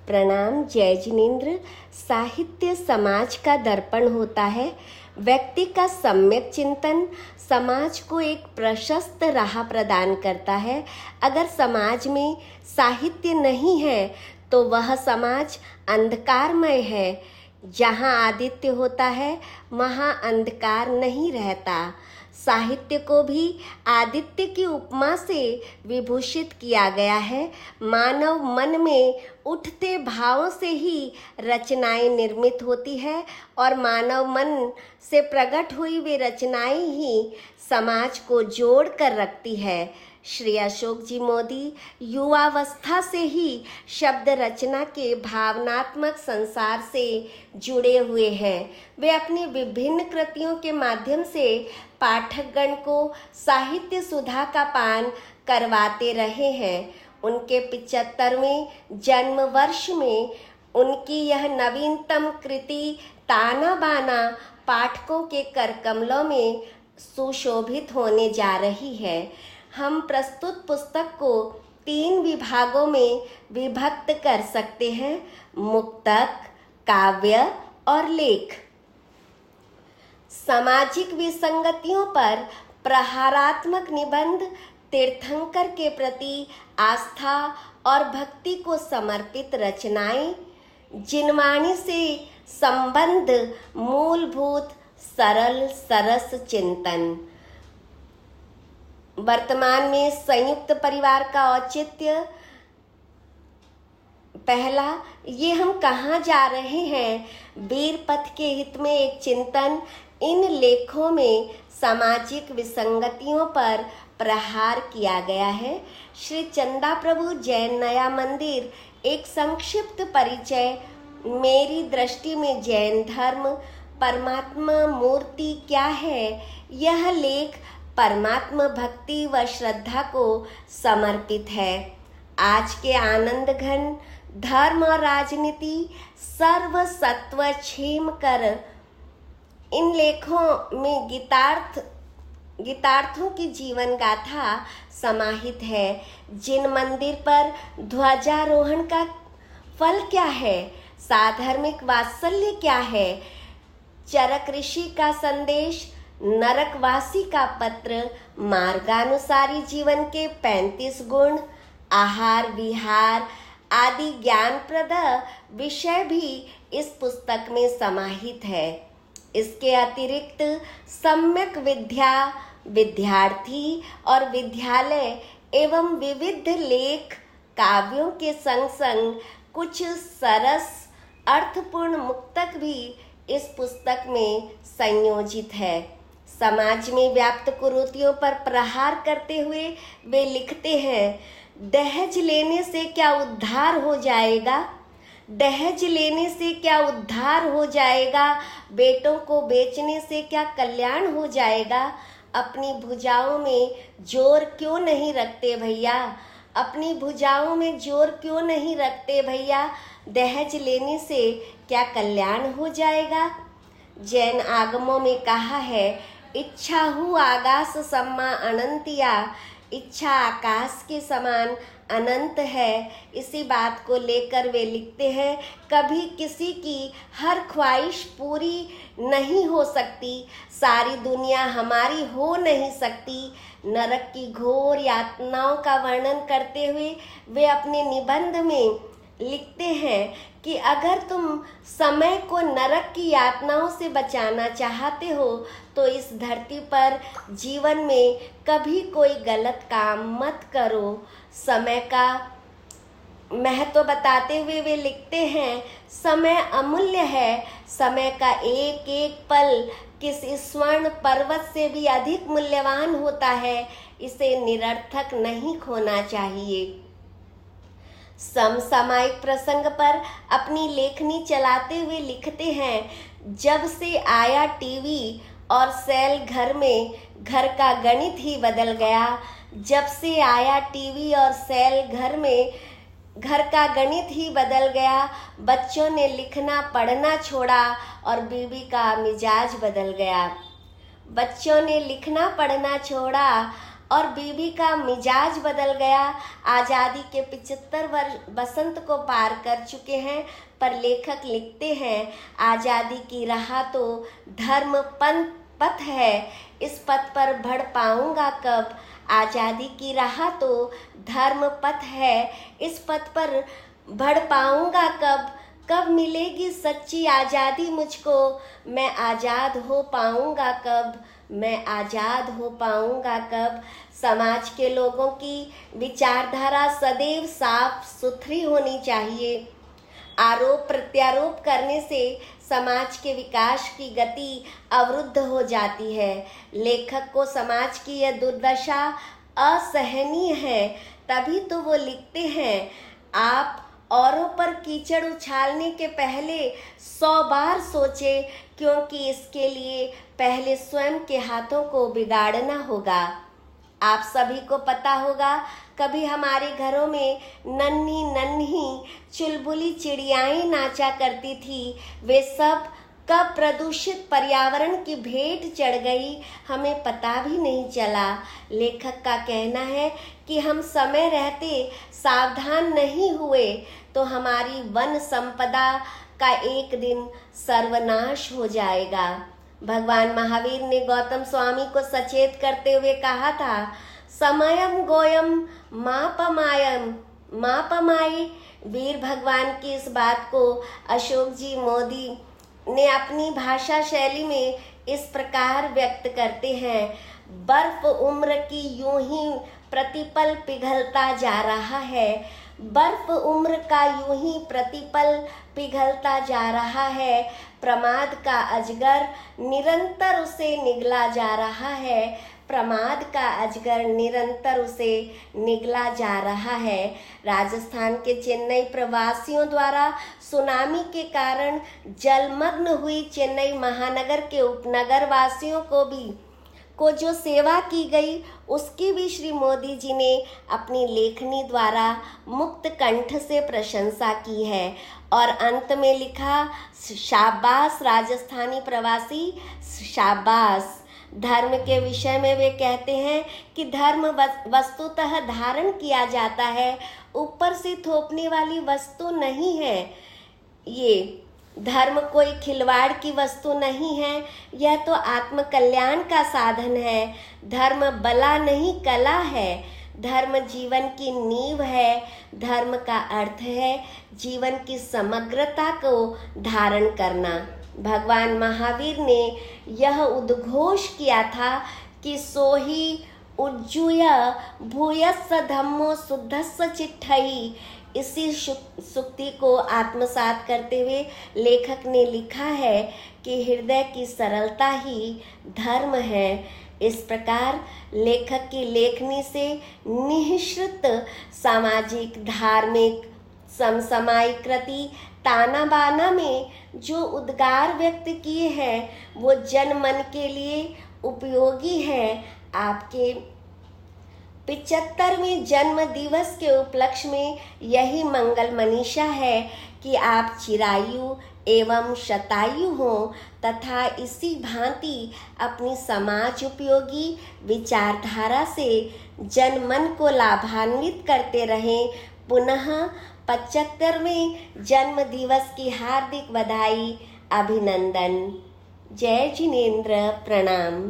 प्रणाम। जय जिनेन्द्र। साहित्य समाज का दर्पण होता है। व्यक्ति का सम्यक चिंतन समाज को एक प्रशस्त राह प्रदान करता है। अगर समाज में साहित्य नहीं है तो वह समाज अंधकारमय है। जहाँ आदित्य होता है वहाँ अंधकार नहीं रहता। साहित्य को भी आदित्य की उपमा से विभूषित किया गया है। मानव मन में उठते भावों से ही रचनाएं निर्मित होती है और मानव मन से प्रकट हुई वे रचनाएं ही समाज को जोड़ कर रखती है। श्री अशोक जी मोदी युवावस्था से ही शब्द रचना के भावनात्मक संसार से जुड़े हुए हैं। वे अपनी विभिन्न कृतियों के माध्यम से पाठकगण को साहित्य सुधा का पान करवाते रहे हैं। उनके 75वें जन्म वर्ष में उनकी यह नवीनतम कृति ताना बाना पाठकों के करकमलों में सुशोभित होने जा रही है। हम प्रस्तुत पुस्तक को 3 विभागों में विभक्त कर सकते हैं: मुक्तक, काव्य और लेख। सामाजिक विसंगतियों पर प्रहारात्मक निबंध तीर्थंकर के प्रति आस्था और भक्ति को समर्पित रचनाएं, जिनवाणी से संबंध मूलभूत सरल सरस चिंतन। वर्तमान में संयुक्त परिवार का औचित्य। पहला, ये हम कहाँ जा रहे हैं, वीर पथ के हित में एक चिंतन। इन लेखों में सामाजिक विसंगतियों पर प्रहार किया गया है। श्री चंदा प्रभु जैन नया मंदिर एक संक्षिप्त परिचय। मेरी दृष्टि में जैन धर्म परमात्मा मूर्ति क्या है। यह लेख परमात्मा भक्ति व श्रद्धा को समर्पित है। आज के आनंद घन धर्म और राजनीति सर्व सत्व क्षेम कर इन लेखों में गीतार्थों की जीवन गाथा समाहित है। जिन मंदिर पर ध्वजारोहण का फल क्या है, साधर्मिक वात्सल्य क्या है, चरक ऋषि का संदेश, नरकवासी का पत्र, मार्गानुसारी जीवन के 35 गुण, आहार विहार आदि ज्ञानप्रद विषय भी इस पुस्तक में समाहित है। इसके अतिरिक्त सम्यक विद्या, विद्यार्थी और विद्यालय एवं विविध लेख काव्यों के संग संग कुछ सरस अर्थपूर्ण मुक्तक भी इस पुस्तक में संयोजित है। समाज में व्याप्त कुरीतियों पर प्रहार करते हुए वे लिखते हैं, दहेज लेने से क्या उद्धार हो जाएगा, दहेज लेने से क्या उद्धार हो जाएगा, बेटों को बेचने से क्या कल्याण हो जाएगा। अपनी भुजाओं में जोर क्यों नहीं रखते भैया, अपनी भुजाओं में जोर क्यों नहीं रखते भैया, दहेज लेने से क्या कल्याण हो जाएगा। जैन आगमों में कहा है, इच्छा हु आकाश सम्मा अनंतिया, इच्छा आकाश के समान अनंत है। इसी बात को लेकर वे लिखते हैं, कभी किसी की हर ख्वाहिश पूरी नहीं हो सकती, सारी दुनिया हमारी हो नहीं सकती। नरक की घोर यातनाओं का वर्णन करते हुए वे अपने निबंध में लिखते हैं कि अगर तुम समय को नरक की यातनाओं से बचाना चाहते हो तो इस धरती पर जीवन में कभी कोई गलत काम मत करो। समय का महत्व बताते हुए वे लिखते हैं, समय अमूल्य है, समय का एक एक पल किस स्वर्ण पर्वत से भी अधिक मूल्यवान होता है, इसे निरर्थक नहीं खोना चाहिए। समसामयिक प्रसंग पर अपनी लेखनी चलाते हुए लिखते हैं, जब से आया टीवी और सेल घर में घर का गणित ही बदल गया। जब से आया टीवी और सेल घर में घर का गणित ही बदल गया। बच्चों ने लिखना पढ़ना छोड़ा और बीवी का मिजाज बदल गया। बच्चों ने लिखना पढ़ना छोड़ा और बीबी का मिजाज बदल गया। आज़ादी के 75 वर्ष बसंत को पार कर चुके हैं, पर लेखक लिखते हैं, आज़ादी की राह तो धर्म पथ है, इस पथ पर बढ़ पाऊंगा कब। आज़ादी की राह तो धर्म पथ है, इस पथ पर बढ़ पाऊंगा कब। कब मिलेगी सच्ची आज़ादी मुझको, मैं आज़ाद हो पाऊंगा कब, मैं आज़ाद हो पाऊंगा कब। समाज के लोगों की विचारधारा सदैव साफ सुथरी होनी चाहिए। आरोप प्रत्यारोप करने से समाज के विकास की गति अवरुद्ध हो जाती है। लेखक को समाज की यह दुर्दशा असहनीय है, तभी तो वो लिखते हैं, आप औरों पर कीचड़ उछालने के पहले 100 बार सोचे, क्योंकि इसके लिए पहले स्वयं के हाथों को बिगाड़ना होगा। आप सभी को पता होगा, कभी हमारे घरों में नन्ही नन्ही चुलबुली चिड़ियाएं नाचा करती थी। वे सब कब प्रदूषित पर्यावरण की भेंट चढ़ गई, हमें पता भी नहीं चला। लेखक का कहना है कि हम समय रहते सावधान नहीं हुए तो हमारी वन संपदा का एक दिन सर्वनाश हो जाएगा। भगवान महावीर ने गौतम स्वामी को सचेत करते हुए कहा था, समयम गोयम मापमाय। वीर भगवान की इस बात को अशोक जी मोदी ने अपनी भाषा शैली में इस प्रकार व्यक्त करते हैं, बर्फ उम्र की यूं ही प्रतिपल पिघलता जा रहा है, बर्फ उम्र का यूं ही प्रतिपल पिघलता जा रहा है। प्रमाद का अजगर निरंतर उसे निगला जा रहा है, प्रमाद का अजगर निरंतर उसे निगला जा रहा है। राजस्थान के चेन्नई प्रवासियों द्वारा सुनामी के कारण जलमग्न हुई चेन्नई महानगर के उपनगर वासियों को जो सेवा की गई, उसकी भी श्री मोदी जी ने अपनी लेखनी द्वारा मुक्त कंठ से प्रशंसा की है। और अंत में लिखा, शाबाश राजस्थानी प्रवासी, शाबाश। धर्म के विषय में वे कहते हैं कि धर्म वस्तुतः धारण किया जाता है, ऊपर से थोपने वाली वस्तु नहीं है। ये धर्म कोई खिलवाड़ की वस्तु नहीं है, यह तो आत्म कल्याण का साधन है। धर्म बला नहीं कला है, धर्म जीवन की नींव है। धर्म का अर्थ है जीवन की समग्रता को धारण करना। भगवान महावीर ने यह उद्घोष किया था कि सोही उज्जूय भूयस्स धम्मो शुद्धस्स चिट्ठई। इसी सुक्ति को आत्मसात करते हुए लेखक ने लिखा है कि हृदय की सरलता ही धर्म है। इस प्रकार लेखक की लेखनी से निःसृत सामाजिक, धार्मिक, समसामयिक कृति ताना बाना में जो उद्गार व्यक्त किए हैं, वो जन मन के लिए उपयोगी है। आपके 75वें जन्म दिवस के उपलक्ष्य में यही मंगल मनीषा है कि आप चिरायु एवं शतायु हो तथा इसी भांति अपनी समाज उपयोगी विचारधारा से जनमन को लाभान्वित करते रहें। पुनः 75वें जन्म दिवस की हार्दिक बधाई, अभिनंदन। जय जिनेंद्र, प्रणाम।